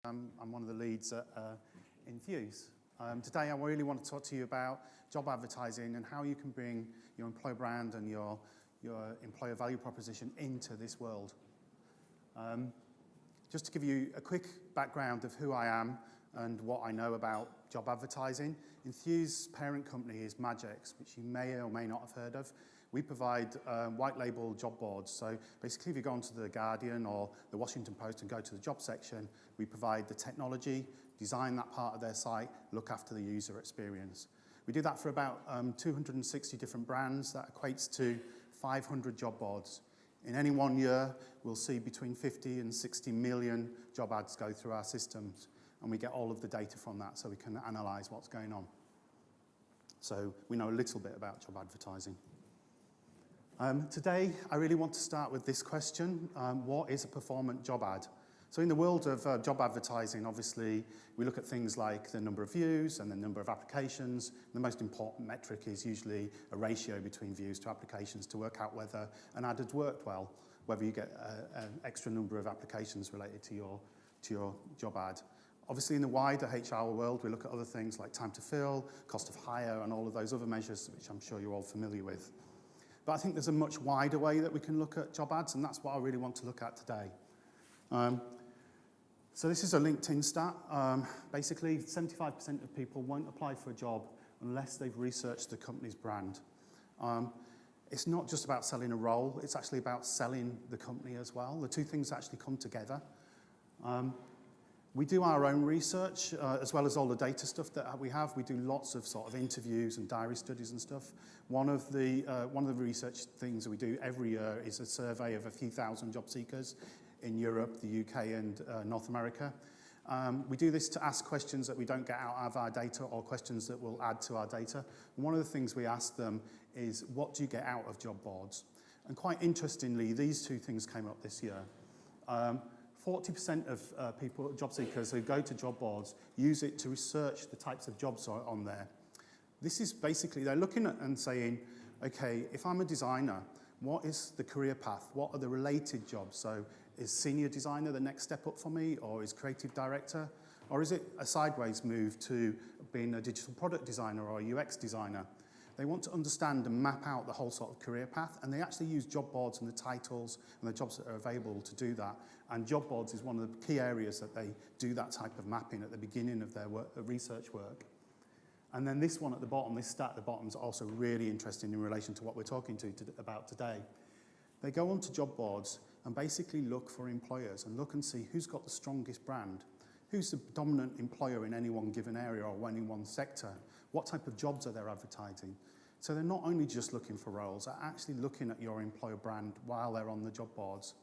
I'm one of the leads at nthuse. Today I really want to talk to you about job advertising and how you can bring your employer brand and your employer value proposition into this world. Just to give you a quick background of who I am and what I know about job advertising, Enthuse's parent company is Magix, which you may or may not have heard of. We provide white label job boards. So basically, if you go onto the Guardian or the Washington Post and go to the job section, we provide the technology, design that part of their site, look after the user experience. We do that for about 260 different brands. That equates to 500 job boards. In any one year, we'll see between 50 and 60 million job ads go through our systems, and we get all of the data from that so we can analyze what's going on. So we know a little bit about job advertising. Today, I really want to start with this question. What is a performant job ad? So in the world of job advertising, obviously, we look at things like the number of views and the number of applications. The most important metric is usually a ratio between views to applications to work out whether an ad has worked well, whether you get an extra number of applications related to your job ad. Obviously, in the wider HR world, we look at other things like time to fill, cost of hire, and all of those other measures, which I'm sure you're all familiar with. But I think there's a much wider way that we can look at job ads, and that's what I really want to look at today. So this is a LinkedIn stat. Basically, 75% of people won't apply for a job unless they've researched the company's brand. It's not just about selling a role, it's actually about selling the company as well. The two things actually come together. We do our own research, as well as all the data stuff that we have. We do lots of sort of interviews and diary studies and stuff. One of the research things that we do every year is a survey of a few thousand job seekers in Europe, the UK, and North America. We do this to ask questions that we don't get out of our data or questions that will add to our data. And one of the things we ask them is, what do you get out of job boards? And quite interestingly, these two things came up this year. 40% of people, job seekers who go to job boards, use it to research the types of jobs on there. This is basically, they're looking at and saying, okay, if I'm a designer, what is the career path? What are the related jobs? So is senior designer the next step up for me, or is creative director? Or is it a sideways move to being a digital product designer or a UX designer? They want to understand and map out the whole sort of career path, and they actually use job boards and the titles and the jobs that are available to do that. And job boards is one of the key areas that they do that type of mapping at the beginning of their research work. And then this one at the bottom, this stat at the bottom, is also really interesting in relation to what we're talking about today. They go onto job boards and basically look for employers and look and see who's got the strongest brand, who's the dominant employer in any one given area or any one sector, what type of jobs are they advertising. So they're not only just looking for roles, they're actually looking at your employer brand while they're on the job boards.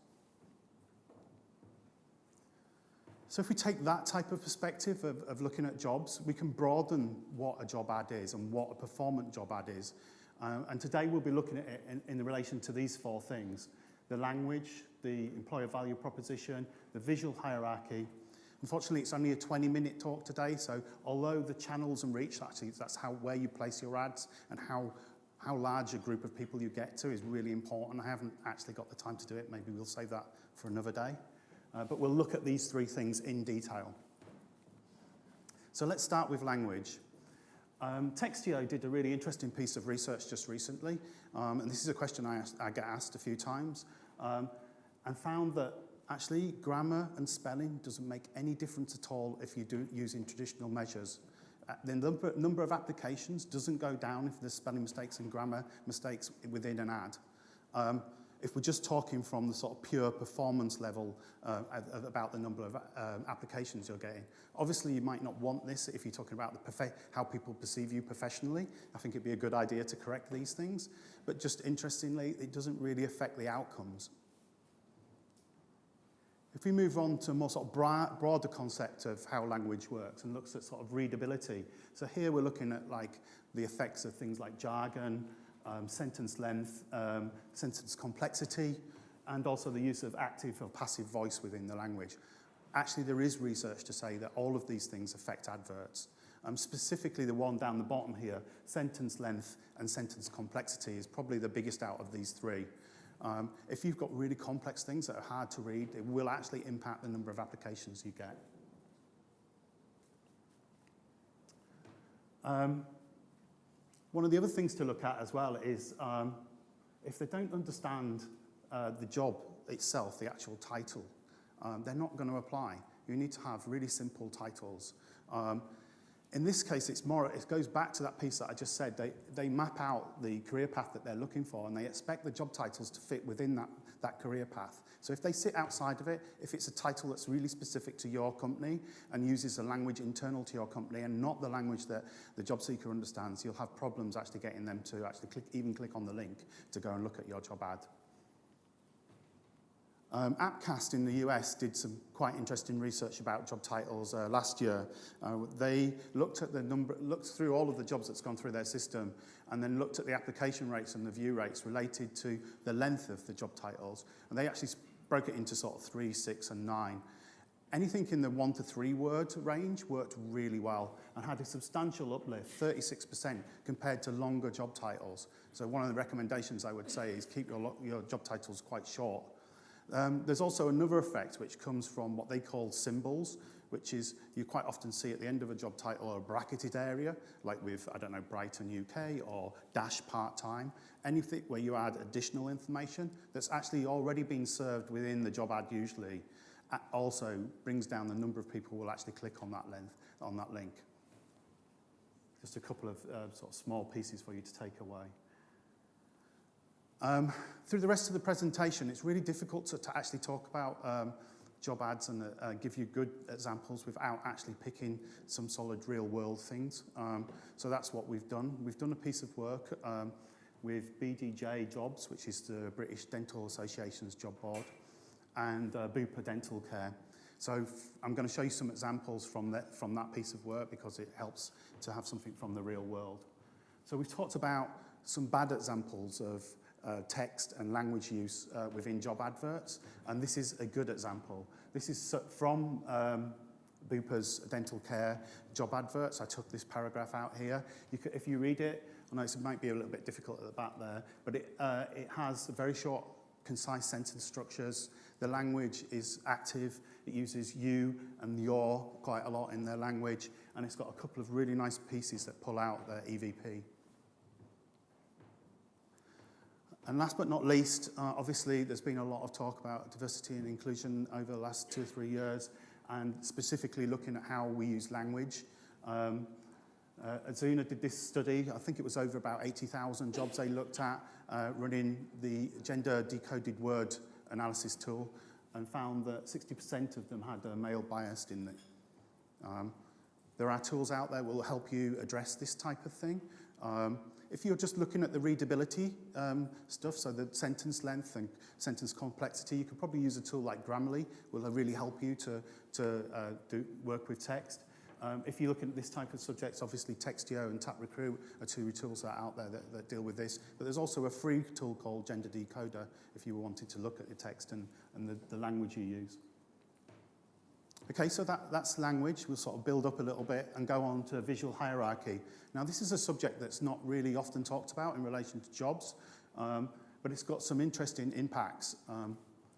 So if we take that type of perspective of looking at jobs, we can broaden what a job ad is and what a performant job ad is. And today we'll be looking at it in relation to these four things: the language, the employer value proposition, the visual hierarchy. Unfortunately, it's only a 20-minute talk today, so although the channels and reach, actually, that's where you place your ads and how large a group of people you get to is really important. I haven't actually got the time to do it. Maybe we'll save that for another day. But we'll look at these three things in detail. So let's start with language. Textio did a really interesting piece of research just recently, and this is a question I get asked a few times, and found that actually grammar and spelling doesn't make any difference at all if you do using traditional measures. The number of applications doesn't go down if there's spelling mistakes and grammar mistakes within an ad. If we're just talking from the sort of pure performance level about the number of applications you're getting. Obviously, you might not want this if you're talking about how people perceive you professionally. I think it'd be a good idea to correct these things. But just interestingly, it doesn't really affect the outcomes. If we move on to a more sort of broader concept of how language works and looks at sort of readability. So here we're looking at like the effects of things like jargon, sentence length, sentence complexity, and also the use of active or passive voice within the language. Actually, there is research to say that all of these things affect adverts. Specifically, the one down the bottom here, sentence length and sentence complexity, is probably the biggest out of these three. If you've got really complex things that are hard to read, it will actually impact the number of applications you get. One of the other things to look at as well is if they don't understand the job itself, the actual title, they're not going to apply. You need to have really simple titles. In this case, it goes back to that piece that I just said. They map out the career path that they're looking for, and they expect the job titles to fit within that career path. So if they sit outside of it, if it's a title that's really specific to your company and uses a language internal to your company and not the language that the job seeker understands, you'll have problems actually getting them to actually click on the link to go and look at your job ad. Appcast in the US did some quite interesting research about job titles last year. They looked through all of the jobs that's gone through their system and then looked at the application rates and the view rates related to the length of the job titles. And they actually broke it into sort of 3, 6, and 9. Anything in the 1 to 3 word range worked really well and had a substantial uplift, 36%, compared to longer job titles. So one of the recommendations I would say is keep your job titles quite short. There's also another effect which comes from what they call symbols, which is you quite often see at the end of a job title a bracketed area, like with, I don't know, Brighton UK or dash part-time. Anything where you add additional information that's actually already been served within the job ad usually also brings down the number of people who will actually click on that link. Just a couple of sort of small pieces for you to take away. Through the rest of the presentation, it's really difficult to actually talk about job ads and give you good examples without actually picking some solid real-world things. So that's what we've done. We've done a piece of work with BDJ Jobs, which is the British Dental Association's job board, and Bupa Dental Care. So I'm going to show you some examples from that piece of work because it helps to have something from the real world. So we've talked about some bad examples of text and language use within job adverts, and this is a good example. This is from Bupa's dental care job adverts. I took this paragraph out here. If you read it, I know it might be a little bit difficult at the back there, but it has very short, concise sentence structures. The language is active. It uses you and your quite a lot in their language, and it's got a couple of really nice pieces that pull out their EVP. And last but not least, obviously there's been a lot of talk about diversity and inclusion over the last 2 or 3 years, and specifically looking at how we use language. Azuna did this study. I think it was over about 80,000 jobs they looked at, running the gender decoded word analysis tool, and found that 60% of them had a male bias in it. There are tools out there that will help you address this type of thing. If you're just looking at the readability stuff, so the sentence length and sentence complexity, you could probably use a tool like Grammarly. Will really help you to work with text. If you're looking at this type of subjects, obviously Textio and Tap Recruit are 2 tools that are out there that deal with this. But there's also a free tool called Gender Decoder if you wanted to look at your text and the language you use. Okay, so that's language. We'll sort of build up a little bit and go on to visual hierarchy. Now, this is a subject that's not really often talked about in relation to jobs, but it's got some interesting impacts.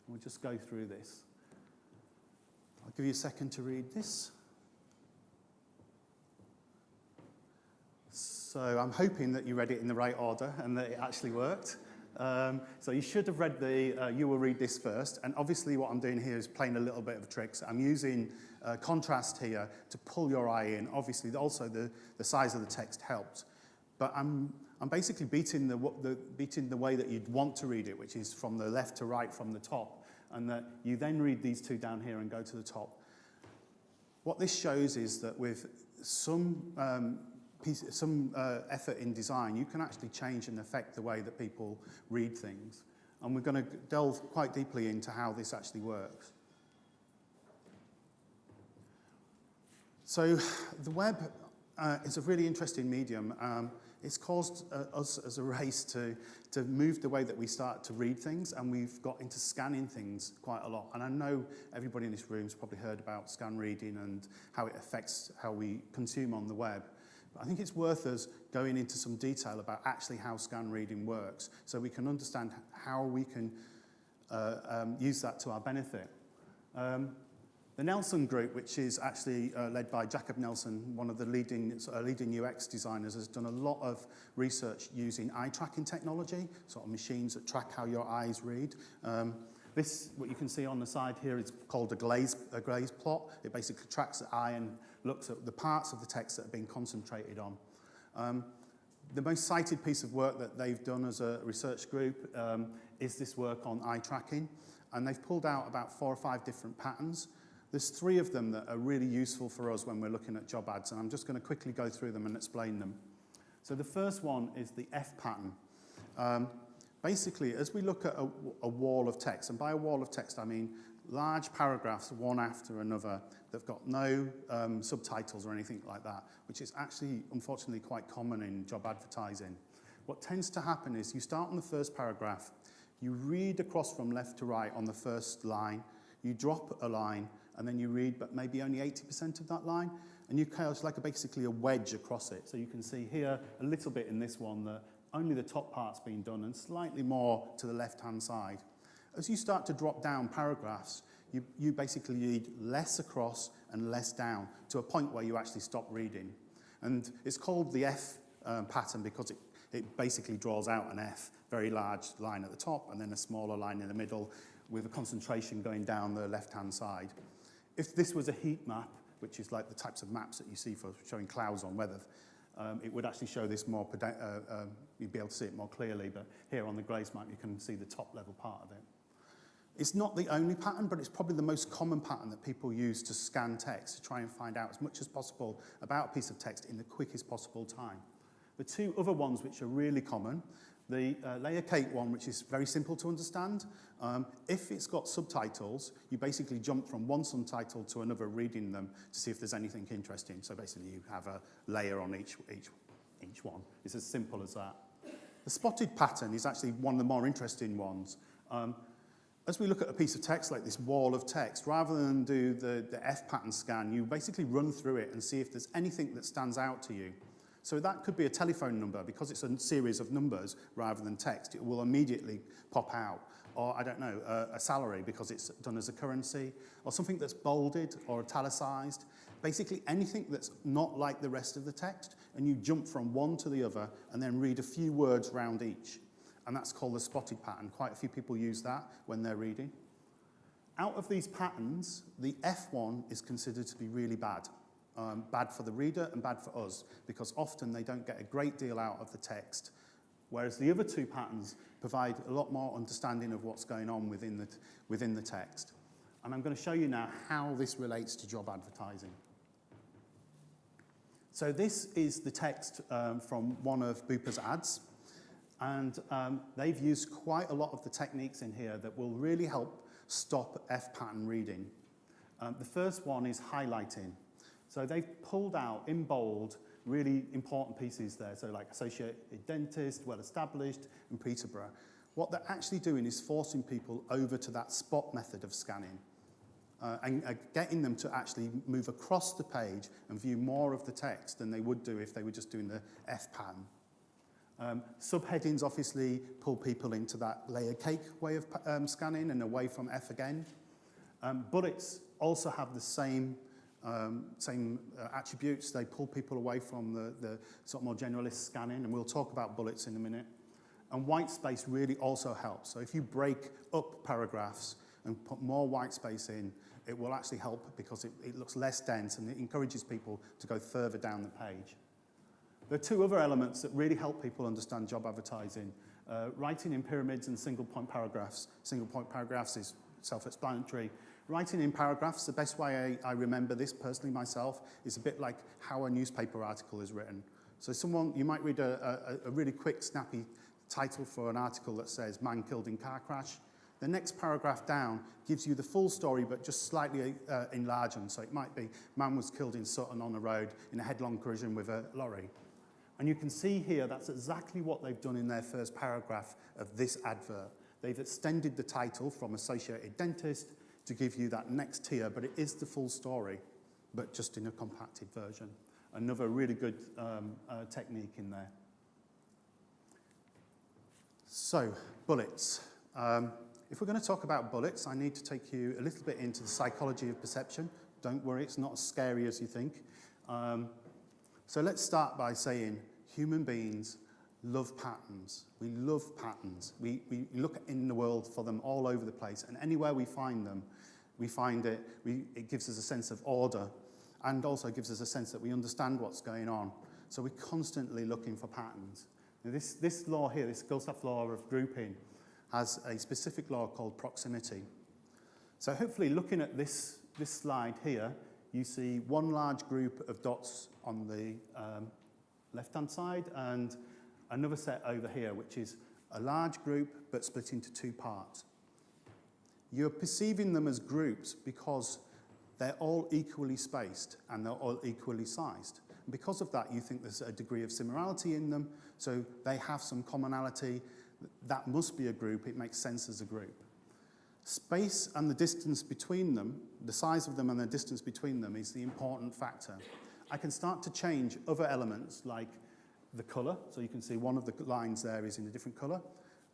We'll just go through this. I'll give you a second to read this. So I'm hoping that you read it in the right order and that it actually worked. So you should have read you will read this first, and obviously what I'm doing here is playing a little bit of tricks. I'm using contrast here to pull your eye in. Obviously also the size of the text helps, but I'm basically beating the way that you'd want to read it, which is from the left to right from the top, and that you then read these 2 down here and go to the top. What this shows is that with some effort in design, you can actually change and affect the way that people read things. And we're going to delve quite deeply into how this actually works. So the web is a really interesting medium. It's caused us as a race to move the way that we start to read things, and we've got into scanning things quite a lot. And I know everybody in this room has probably heard about scan reading and how it affects how we consume on the web. I think it's worth us going into some detail about actually how scan reading works so we can understand how we can use that to our benefit. The Nelson Group, which is actually led by Jacob Nelson, one of the leading UX designers, has done a lot of research using eye tracking technology, sort of machines that track how your eyes read. This, what you can see on the side here, is called a glaze plot. It basically tracks the eye and looks at the parts of the text that are being concentrated on. The most cited piece of work that they've done as a research group is this work on eye tracking, and they've pulled out about 4 or 5 different patterns. There's 3 of them that are really useful for us when we're looking at job ads, and I'm just going to quickly go through them and explain them. So the first one is the F pattern. Basically, as we look at a wall of text, and by a wall of text I mean large paragraphs, one after another, that've got no subtitles or anything like that, which is actually, unfortunately, quite common in job advertising. What tends to happen is you start on the first paragraph, you read across from left to right on the first line, you drop a line, and then you read, but maybe only 80% of that line, and you cast like basically a wedge across it. So you can see here a little bit in this one that only the top part's been done and slightly more to the left-hand side. As you start to drop down paragraphs, you basically read less across and less down to a point where you actually stop reading. And it's called the F pattern because it basically draws out an F, very large line at the top and then a smaller line in the middle with a concentration going down the left-hand side. If this was a heat map, which is like the types of maps that you see for showing clouds on weather, it would actually show this more, you'd be able to see it more clearly, but here on the glaze map you can see the top level part of it. It's not the only pattern, but it's probably the most common pattern that people use to scan text, to try and find out as much as possible about a piece of text in the quickest possible time. The 2 other ones which are really common, the layer cake one, which is very simple to understand. If it's got subtitles, you basically jump from one subtitle to another reading them to see if there's anything interesting. So basically you have a layer on each one. It's as simple as that. The spotted pattern is actually one of the more interesting ones. As we look at a piece of text like this wall of text, rather than do the F pattern scan, you basically run through it and see if there's anything that stands out to you. So that could be a telephone number. Because it's a series of numbers rather than text, it will immediately pop out. Or, I don't know, a salary because it's done as a currency, or something that's bolded or italicized. Basically anything that's not like the rest of the text, and you jump from one to the other and then read a few words round each. And that's called the spotted pattern. Quite a few people use that when they're reading. Out of these patterns, the F one is considered to be really bad. Bad for the reader and bad for us, because often they don't get a great deal out of the text, whereas the other 2 patterns provide a lot more understanding of what's going on within the text. And I'm going to show you now how this relates to job advertising. So this is the text from one of Bloopers' ads, and they've used quite a lot of the techniques in here that will really help stop F pattern reading. The first one is highlighting. So they've pulled out in bold really important pieces there, so like Associated Dentist, Well Established, and Peterborough. What they're actually doing is forcing people over to that spot method of scanning and getting them to actually move across the page and view more of the text than they would do if they were just doing the F pattern. Subheadings obviously pull people into that layer cake way of scanning and away from F again. Bullets also have the same attributes. They pull people away from the sort of more generalist scanning, and we'll talk about bullets in a minute. And white space really also helps. So if you break up paragraphs and put more white space in, it will actually help because it looks less dense and it encourages people to go further down the page. There are 2 other elements that really help people understand job advertising. Writing in pyramids and single point paragraphs. Single point paragraphs is self-explanatory. Writing in paragraphs, the best way I remember this personally myself, is a bit like how a newspaper article is written. So you might read a really quick, snappy title for an article that says, "Man killed in car crash." The next paragraph down gives you the full story, but just slightly enlarged. So it might be, "Man was killed in Sutton on the road in a headlong collision with a lorry." And you can see here that's exactly what they've done in their first paragraph of this advert. They've extended the title from Associated Dentist to give you that next tier, but it is the full story, but just in a compacted version. Another really good technique in there. So, bullets. if we're going to talk about bullets, I need to take you a little bit into the psychology of perception. Don't worry, it's not as scary as you think. So let's start by saying human beings love patterns. We love patterns. We look in the world for them all over the place, and anywhere we find them, it gives us a sense of order, and also gives us a sense that we understand what's going on. So we're constantly looking for patterns. Now this law here, this Gilstaff law of grouping, has a specific law called proximity. So hopefully looking at this slide here, you see one large group of dots on the left-hand side and another set over here, which is a large group but split into two parts. You're perceiving them as groups because they're all equally spaced and they're all equally sized. And because of that, you think there's a degree of similarity in them, so they have some commonality. That must be a group. It makes sense as a group. Space and the distance between them, the size of them and the distance between them, is the important factor. I can start to change other elements like the colour. So you can see one of the lines there is in a different colour.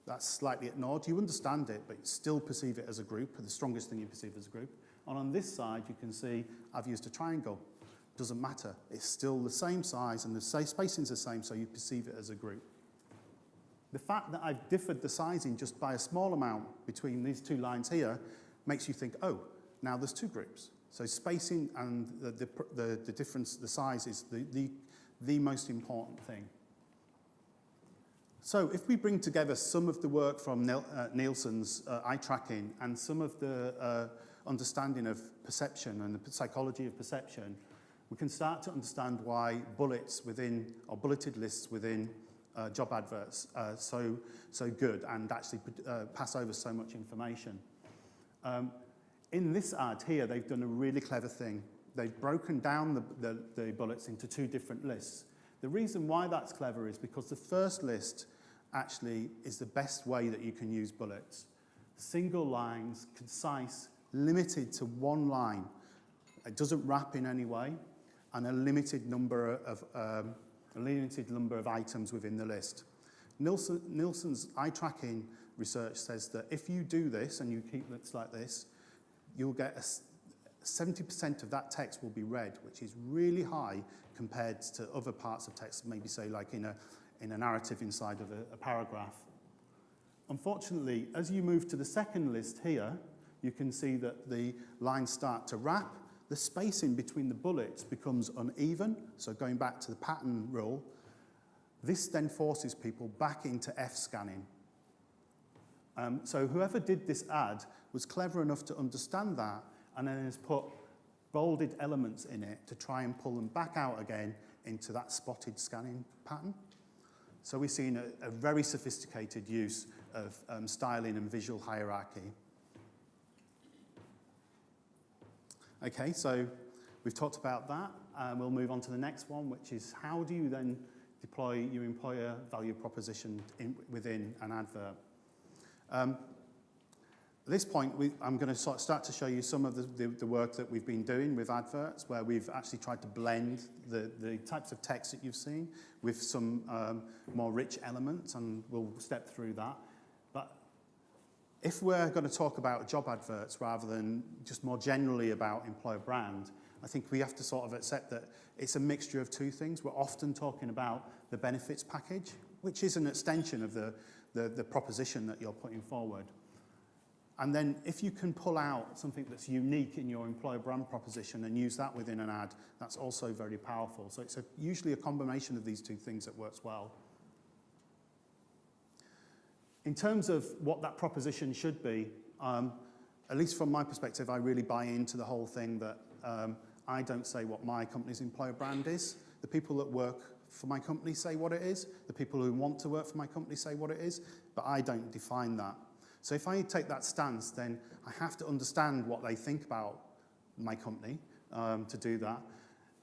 That's slightly ignored. You understand it, but you still perceive it as a group, the strongest thing you perceive as a group. And on this side, you can see I've used a triangle. Doesn't matter. It's still the same size and the spacing's the same, so you perceive it as a group. The fact that I've differed the sizing just by a small amount between these two lines here makes you think, oh, now there's two groups. So spacing and the difference, the size is the most important thing. So if we bring together some of the work from Nielsen's eye tracking and some of the understanding of perception and the psychology of perception, we can start to understand why bullets within, or bulleted lists within job adverts are so good and actually pass over so much information. In this ad here, they've done a really clever thing. They've broken down the bullets into two different lists. The reason why that's clever is because the first list actually is the best way that you can use bullets. Single lines, concise, limited to one line. It doesn't wrap in any way, and a limited number of items within the list. Nielsen's eye tracking research says that if you do this and you keep lists like this, you'll get 70% of that text will be read, which is really high compared to other parts of text, maybe say like in a narrative inside of a paragraph. Unfortunately, as you move to the second list here, you can see that the lines start to wrap. The spacing between the bullets becomes uneven, so going back to the pattern rule, this then forces people back into F-scanning. So whoever did this ad was clever enough to understand that and then has put bolded elements in it to try and pull them back out again into that spotted scanning pattern. So we've seen a very sophisticated use of styling and visual hierarchy. Okay, so we've talked about that. We'll move on to the next one, which is how do you then deploy your employer value proposition within an advert? At this point, I'm going to start to show you some of the work that we've been doing with adverts, where we've actually tried to blend the types of text that you've seen with some more rich elements, and we'll step through that. But if we're going to talk about job adverts rather than just more generally about employer brand, I think we have to sort of accept that it's a mixture of two things. We're often talking about the benefits package, which is an extension of the proposition that you're putting forward. And then if you can pull out something that's unique in your employer brand proposition and use that within an ad, that's also very powerful. So it's usually a combination of these two things that works well. In terms of what that proposition should be, at least from my perspective, I really buy into the whole thing that I don't say what my company's employer brand is. The people that work for my company say what it is. The people who want to work for my company say what it is, but I don't define that. So if I take that stance, then I have to understand what they think about my company to do that.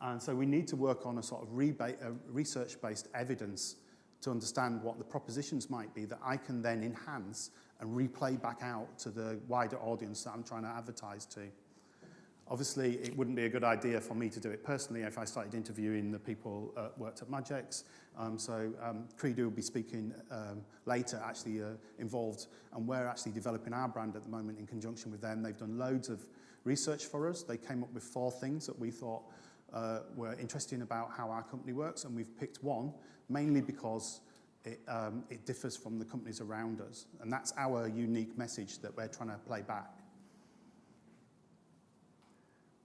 And so we need to work on a sort of research-based evidence to understand what the propositions might be that I can then enhance and replay back out to the wider audience that I'm trying to advertise to. Obviously, it wouldn't be a good idea for me to do it personally if I started interviewing the people worked at Magix. Credo will be speaking later, actually involved, and we're actually developing our brand at the moment in conjunction with them. They've done loads of research for us. They came up with 4 things that we thought were interesting about how our company works, and we've picked one, mainly because it differs from the companies around us. And that's our unique message that we're trying to play back.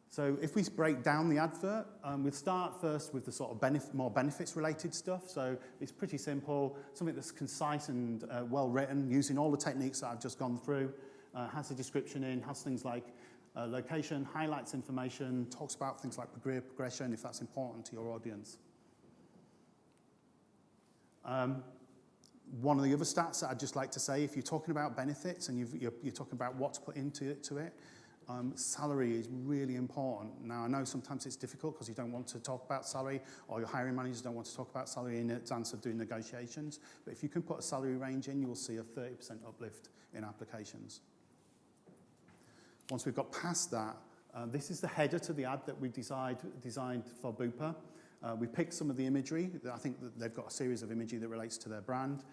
So if we break down the advert, we'll start first with the sort of more benefits-related stuff. So it's pretty simple, something that's concise and well-written, using all the techniques that I've just gone through, has a description in, has things like location, highlights information, talks about things like career progression, if that's important to your audience. One of the other stats that I'd just like to say, if you're talking about benefits and you're talking about what to put into it, salary is really important. Now, I know sometimes it's difficult because you don't want to talk about salary, or your hiring managers don't want to talk about salary in advance of doing negotiations. But if you can put a salary range in, you'll see a 30% uplift in applications. Once we've got past that, this is the header to the ad that we designed for Booper. We picked some of the imagery. I think that they've got a series of imagery that relates to their brand.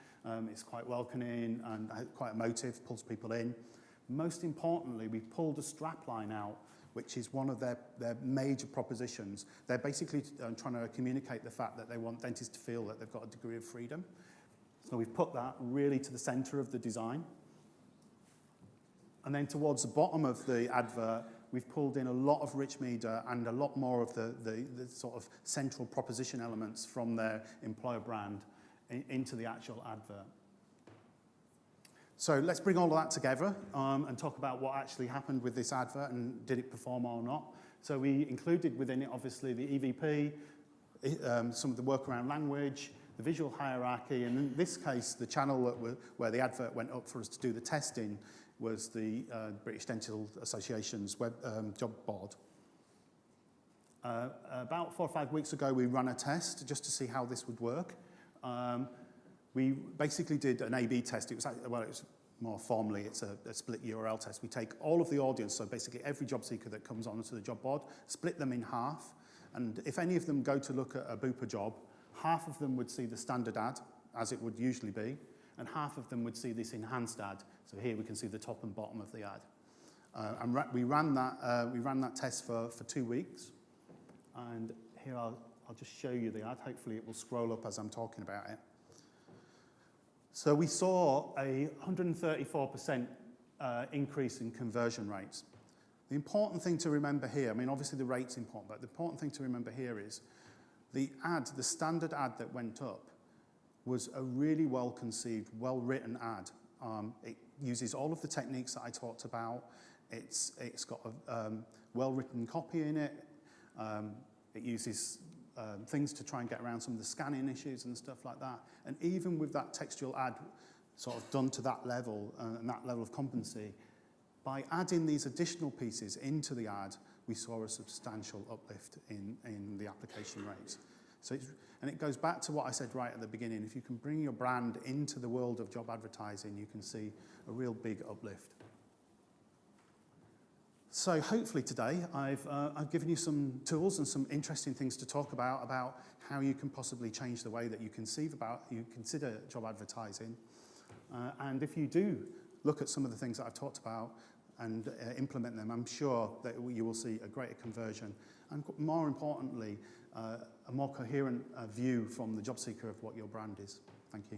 It's quite welcoming and quite emotive, pulls people in. Most importantly, we pulled a strapline out, which is one of their major propositions. They're basically trying to communicate the fact that they want dentists to feel that they've got a degree of freedom. So we've put that really to the center of the design. And then towards the bottom of the advert, we've pulled in a lot of rich media and a lot more of the sort of central proposition elements from their employer brand into the actual advert. So let's bring all of that together and talk about what actually happened with this advert and did it perform or not. So we included within it, obviously, the EVP, some of the workaround language, the visual hierarchy, and in this case, the channel where the advert went up for us to do the testing was the British Dental Association's web job board. About 4 or 5 weeks ago, we ran a test just to see how this would work. We basically did an A/B test. It was more formally, it's a split URL test. We take all of the audience, so basically every job seeker that comes onto the job board, split them in half, and if any of them go to look at a Booper job, half of them would see the standard ad, as it would usually be, and half of them would see this enhanced ad. So here we can see the top and bottom of the ad. And we ran that test for 2 weeks, and here I'll just show you the ad. Hopefully it will scroll up as I'm talking about it. So we saw a 134% increase in conversion rates. The important thing to remember here, I mean, obviously the rate's important, but the important thing to remember here is the standard ad that went up was a really well-conceived, well-written ad. It uses all of the techniques that I talked about. It's got a well-written copy in it. It uses things to try and get around some of the scanning issues and stuff like that. And even with that textual ad sort of done to that level and that level of competency, by adding these additional pieces into the ad, we saw a substantial uplift in the application rates. So and it goes back to what I said right at the beginning. If you can bring your brand into the world of job advertising, you can see a real big uplift. So hopefully today I've given you some tools and some interesting things to talk about how you can possibly change the way that you consider job advertising. And if you do look at some of the things that I've talked about and implement them, I'm sure that you will see a greater conversion and, more importantly, a more coherent view from the job seeker of what your brand is. Thank you.